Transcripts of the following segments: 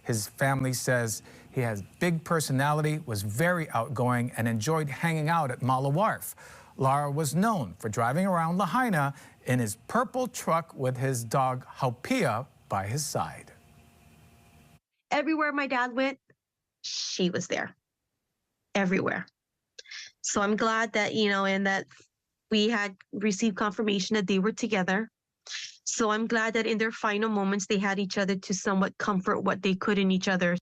His family says he has big personality, was very outgoing, and enjoyed hanging out at Mala Wharf. Lara was known for driving around Lahaina in his purple truck with his dog Haupia by his side. Everywhere my dad went, she was there. Everywhere. So I'm glad that, and that we had received confirmation that they were together. So I'm glad that in their final moments, they had each other to somewhat comfort what they could in each other.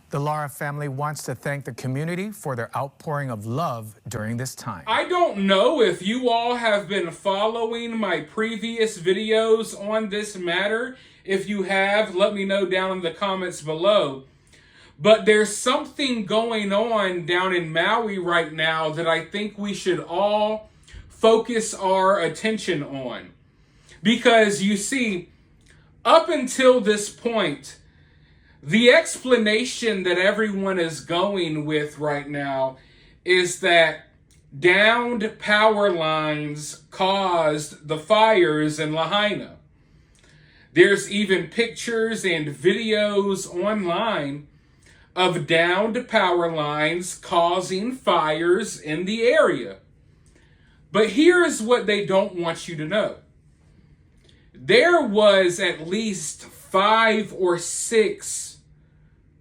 The Lara family wants to thank the community for their outpouring of love during this time. I don't know if you all have been following my previous videos on this matter. If you have, let me know down in the comments below. But there's something going on down in Maui right now that I think we should all focus our attention on. Because you see, up until this point, the explanation that everyone is going with right now is that downed power lines caused the fires in Lahaina. There's even pictures and videos online of downed power lines causing fires in the area. But here's what they don't want you to know. There was at least 5 or 6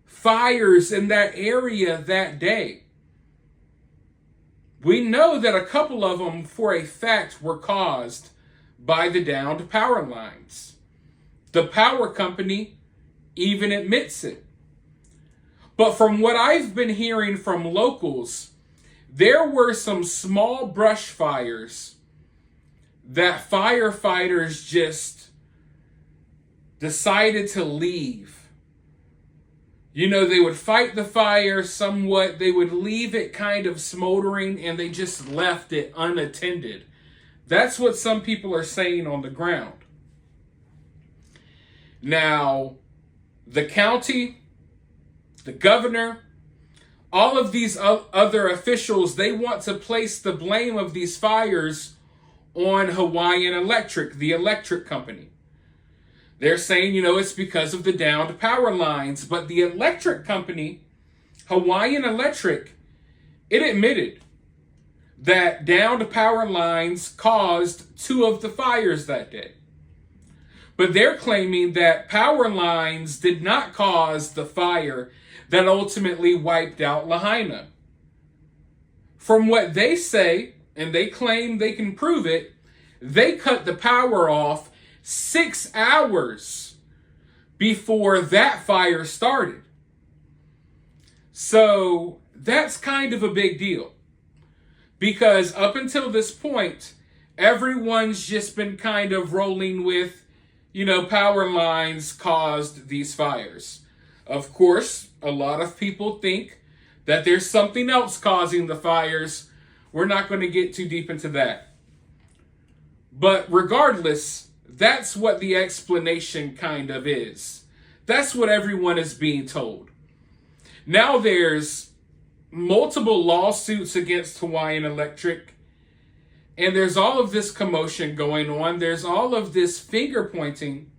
fires in that area that day. We know that a couple of them, for a fact, were caused by the downed power lines. The power company even admits it. But from what I've been hearing from locals, there were some small brush fires that firefighters just decided to leave. You know, they would fight the fire somewhat, they would leave it kind of smoldering, and they just left it unattended. That's what some people are saying on the ground. Now, the county, the governor, all of these other officials, they want to place the blame of these fires on Hawaiian Electric, the electric company. They're saying, it's because of the downed power lines. But the electric company, Hawaiian Electric, it admitted that downed power lines caused 2 of the fires that day. But they're claiming that power lines did not cause the fire that ultimately wiped out Lahaina. From what they say, and they claim they can prove it, they cut the power off 6 hours before that fire started. So that's kind of a big deal. Because up until this point, everyone's just been kind of rolling with, power lines caused these fires. Of course, a lot of people think that there's something else causing the fires. We're not going to get too deep into that. But regardless, that's what the explanation kind of is. That's what everyone is being told. Now there's multiple lawsuits against Hawaiian Electric, and there's all of this commotion going on. There's all of this finger pointing.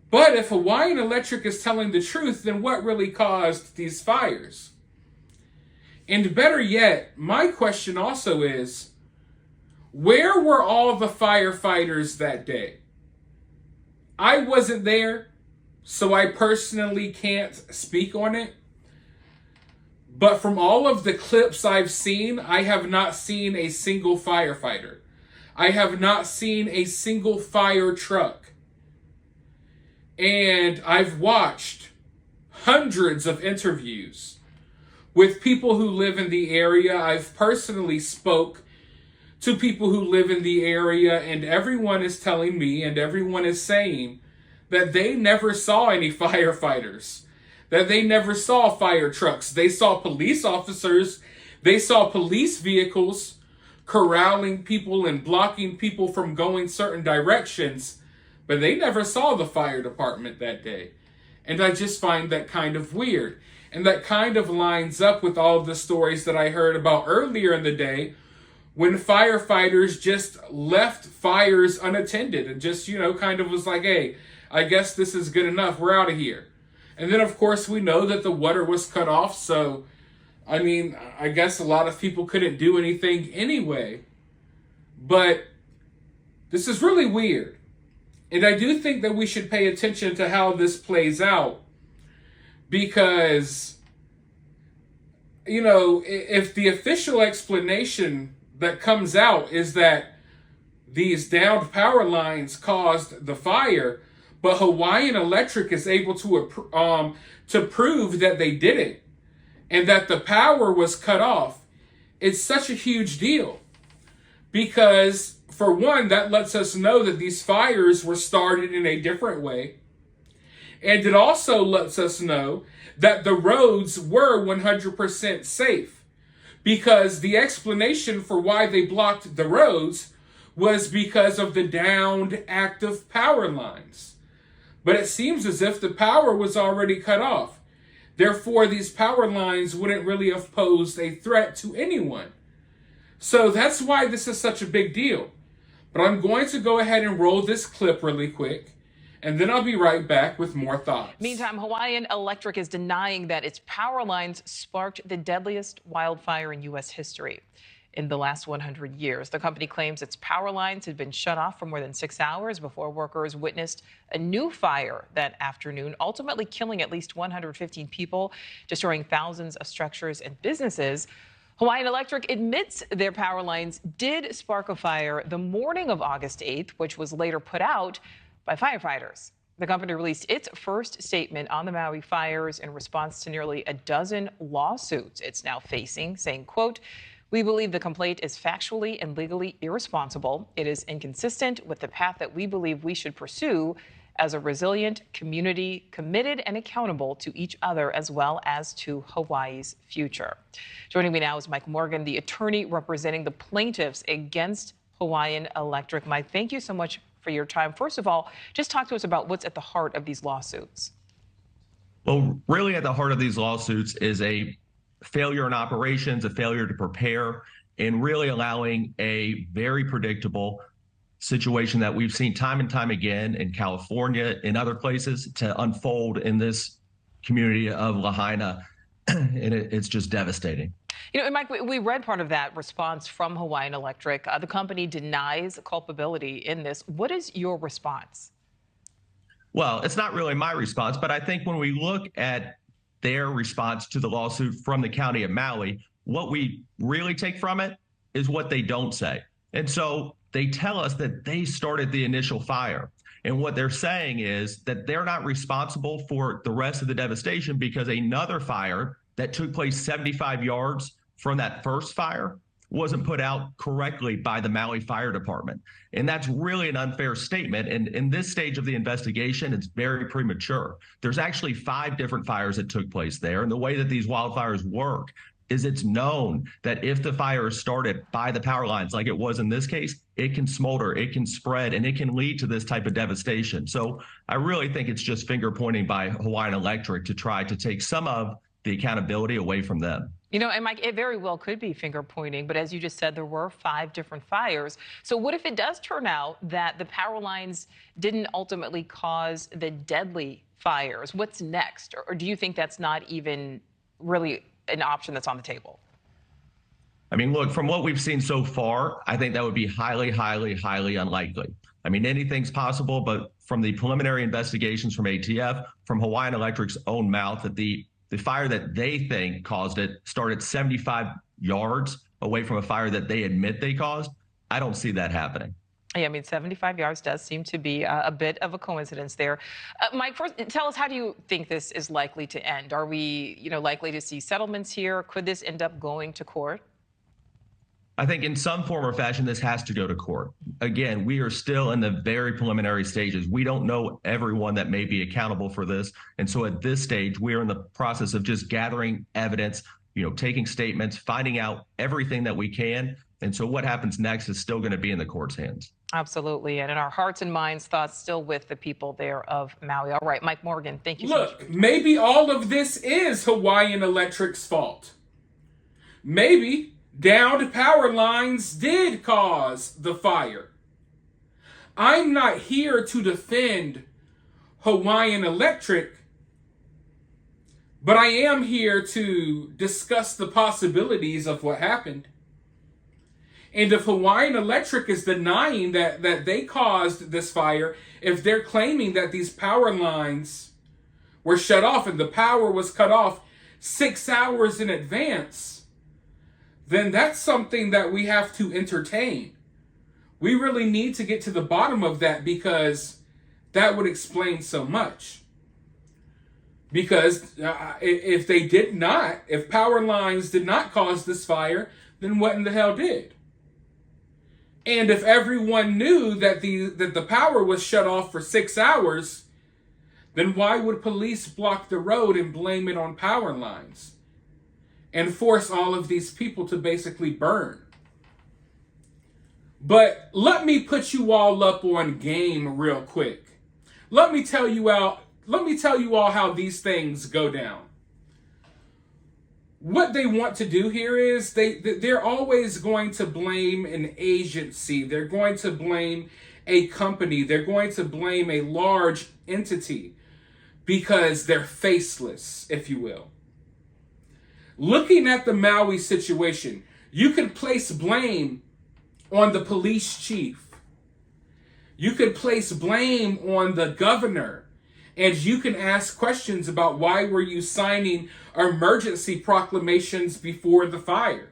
But if Hawaiian Electric is telling the truth, then what really caused these fires? And better yet, my question also is, where were all the firefighters that day? I wasn't there, so I personally can't speak on it. But from all of the clips I've seen, I have not seen a single firefighter. I have not seen a single fire truck. And I've watched hundreds of interviews with people who live in the area. I've personally spoke to people who live in the area, and everyone is telling me and everyone is saying that they never saw any firefighters, that they never saw fire trucks. They saw police officers, they saw police vehicles corralling people and blocking people from going certain directions, but they never saw the fire department that day. And I just find that kind of weird. And that kind of lines up with all of the stories that I heard about earlier in the day when firefighters just left fires unattended and just, kind of was like, hey, I guess this is good enough. We're out of here. And then, of course, we know that the water was cut off. So, I mean, I guess a lot of people couldn't do anything anyway. But this is really weird. And I do think that we should pay attention to how this plays out. Because, you know, if the official explanation that comes out is that these downed power lines caused the fire, but Hawaiian Electric is able to prove that they didn't and that the power was cut off, it's such a huge deal. Because, for one, that lets us know that these fires were started in a different way. And it also lets us know that the roads were 100% safe. Because the explanation for why they blocked the roads was because of the downed active power lines. But it seems as if the power was already cut off. Therefore, these power lines wouldn't really have posed a threat to anyone. So that's why this is such a big deal. But I'm going to go ahead and roll this clip really quick, and then I'll be right back with more thoughts. Meantime, Hawaiian Electric is denying that its power lines sparked the deadliest wildfire in U.S. history in the last 100 years. The company claims its power lines had been shut off for more than 6 hours before workers witnessed a new fire that afternoon, ultimately killing at least 115 people, destroying thousands of structures and businesses. Hawaiian Electric admits their power lines did spark a fire the morning of August 8th, which was later put out by firefighters. The company released its first statement on the Maui fires in response to nearly a dozen lawsuits it's now facing, saying, quote, "We believe the complaint is factually and legally irresponsible. It is inconsistent with the path that we believe we should pursue as a resilient community committed and accountable to each other as well as to Hawaii's future." Joining me now is Mike Morgan, the attorney representing the plaintiffs against Hawaiian Electric. Mike, thank you so much for your time. First of all, just talk to us about what's at the heart of these lawsuits. Well, really at the heart of these lawsuits is a failure in operations, a failure to prepare, and really allowing a very predictable situation that we've seen time and time again in California and other places to unfold in this community of Lahaina. And it's just devastating. You know, and Mike, we read part of that response from Hawaiian Electric. The company denies culpability in this. What is your response? Well, it's not really my response, but I think when we look at their response to the lawsuit from the county of Maui, what we really take from it is what they don't say. And so they tell us that they started the initial fire. And what they're saying is that they're not responsible for the rest of the devastation because another fire that took place 75 yards from that first fire wasn't put out correctly by the Maui Fire Department. And that's really an unfair statement. And in this stage of the investigation, it's very premature. There's actually 5 different fires that took place there. And the way that these wildfires work is it's known that if the fire is started by the power lines, like it was in this case, it can smolder, it can spread, and it can lead to this type of devastation. So I really think it's just finger pointing by Hawaiian Electric to try to take some of the accountability away from them. You know, and Mike, it very well could be finger pointing, but as you just said, there were 5 different fires. So what if it does turn out that the power lines didn't ultimately cause the deadly fires? What's next? Or do you think that's not even really an option that's on the table? I mean, look, from what we've seen so far, I think that would be highly, highly, highly unlikely. I mean, anything's possible, but from the preliminary investigations from ATF, from Hawaiian Electric's own mouth, that the fire that they think caused it started 75 yards away from a fire that they admit they caused. I don't see that happening. Yeah, I mean, 75 yards does seem to be a bit of a coincidence there. Mike, first, tell us, how do you think this is likely to end? Are we, likely to see settlements here? Could this end up going to court? I think in some form or fashion, this has to go to court. Again, we are still in the very preliminary stages. We don't know everyone that may be accountable for this. And so at this stage, we're in the process of just gathering evidence, taking statements, finding out everything that we can. And so what happens next is still going to be in the court's hands. Absolutely. And in our hearts and minds, thoughts still with the people there of Maui. All right, Mike Morgan, thank you so much. Look, maybe all of this is Hawaiian Electric's fault. Maybe downed power lines did cause the fire. I'm not here to defend Hawaiian Electric, but I am here to discuss the possibilities of what happened. And if Hawaiian Electric is denying that they caused this fire, if they're claiming that these power lines were shut off and the power was cut off 6 hours in advance, then that's something that we have to entertain. We really need to get to the bottom of that, because that would explain so much. Because if power lines did not cause this fire, then what in the hell did? And if everyone knew that the power was shut off for 6 hours, then why would police block the road and blame it on power lines and force all of these people to basically burn? But let me put you all up on game real quick. Let me tell you all how these things go down. What they want to do here is they're always going to blame an agency. They're going to blame a company. They're going to blame a large entity because they're faceless, if you will. Looking at the Maui situation, you could place blame on the police chief. You could place blame on the governor. And you can ask questions about why were you signing emergency proclamations before the fire.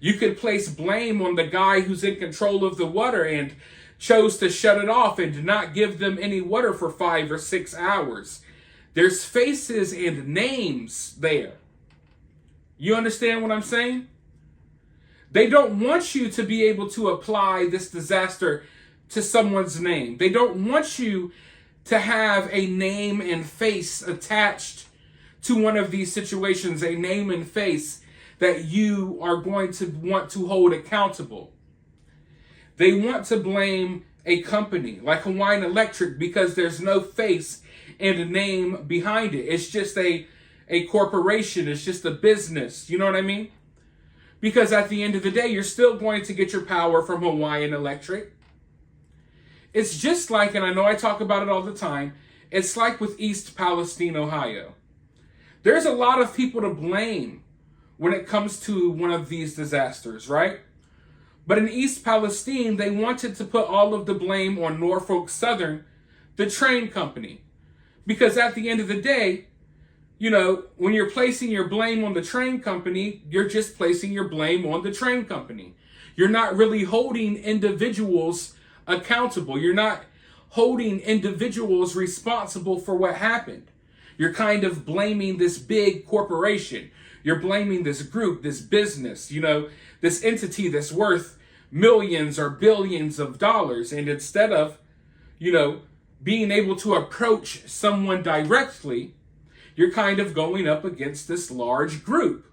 You could place blame on the guy who's in control of the water and chose to shut it off and did not give them any water for 5 or 6 hours. There's faces and names there. You understand what I'm saying? They don't want you to be able to apply this disaster to someone's name. They don't want you to have a name and face attached to one of these situations, a name and face that you are going to want to hold accountable. They want to blame a company like Hawaiian Electric because there's no face and a name behind it. It's just a corporation. It's just a business. You know what I mean? Because at the end of the day, you're still going to get your power from Hawaiian Electric. It's just like, and I know I talk about it all the time, it's like with East Palestine, Ohio. There's a lot of people to blame when it comes to one of these disasters, right? But in East Palestine, they wanted to put all of the blame on Norfolk Southern, the train company. Because at the end of the day, you know, when you're placing your blame on the train company, you're just placing your blame on the train company. You're not really holding individuals accountable. You're not holding individuals responsible for what happened. You're kind of blaming this big corporation. You're blaming this group, this business, you know, this entity that's worth millions or billions of dollars. And instead of, you know, being able to approach someone directly, you're kind of going up against this large group.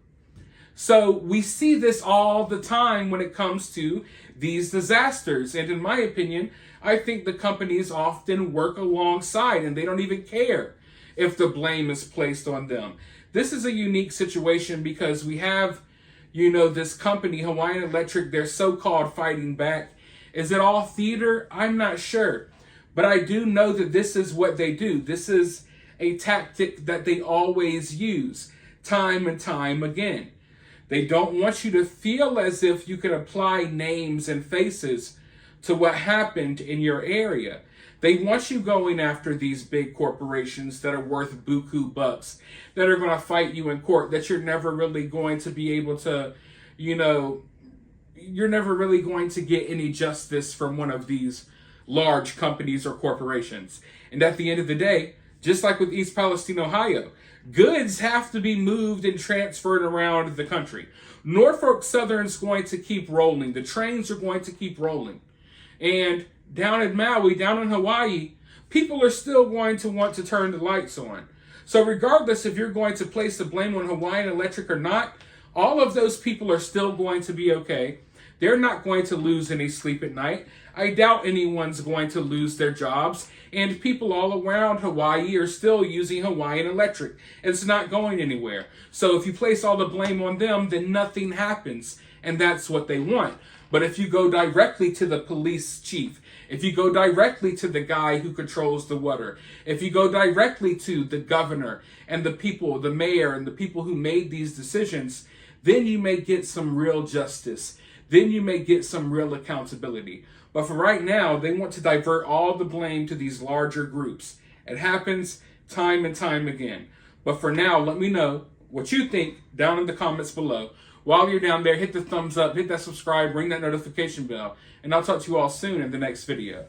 So we see this all the time when it comes to these disasters. And in my opinion, I think the companies often work alongside and they don't even care if the blame is placed on them. This is a unique situation because we have, you know, this company, Hawaiian Electric, they're so-called fighting back. Is it all theater? I'm not sure. But I do know that this is what they do. This is a tactic that they always use time and time again. They don't want you to feel as if you can apply names and faces to what happened in your area. They want you going after these big corporations that are worth buku bucks, that are going to fight you in court, that you're never really going to be able to, you know, you're never really going to get any justice from one of these large companies or corporations. And at the end of the day, just like with East Palestine, Ohio, goods have to be moved and transferred around the country. Norfolk Southern's going to keep rolling. The trains are going to keep rolling. And down in Maui, down in Hawaii, people are still going to want to turn the lights on. So regardless if you're going to place the blame on Hawaiian Electric or not, all of those people are still going to be okay. They're not going to lose any sleep at night. I doubt anyone's going to lose their jobs. And people all around Hawaii are still using Hawaiian Electric. It's not going anywhere. So if you place all the blame on them, then nothing happens. And that's what they want. But if you go directly to the police chief, if you go directly to the guy who controls the water, if you go directly to the governor and the people, the mayor and the people who made these decisions, then you may get some real justice. Then you may get some real accountability. But for right now, they want to divert all the blame to these larger groups. It happens time and time again. But for now, let me know what you think down in the comments below. While you're down there, hit the thumbs up, hit that subscribe, ring that notification bell, and I'll talk to you all soon in the next video.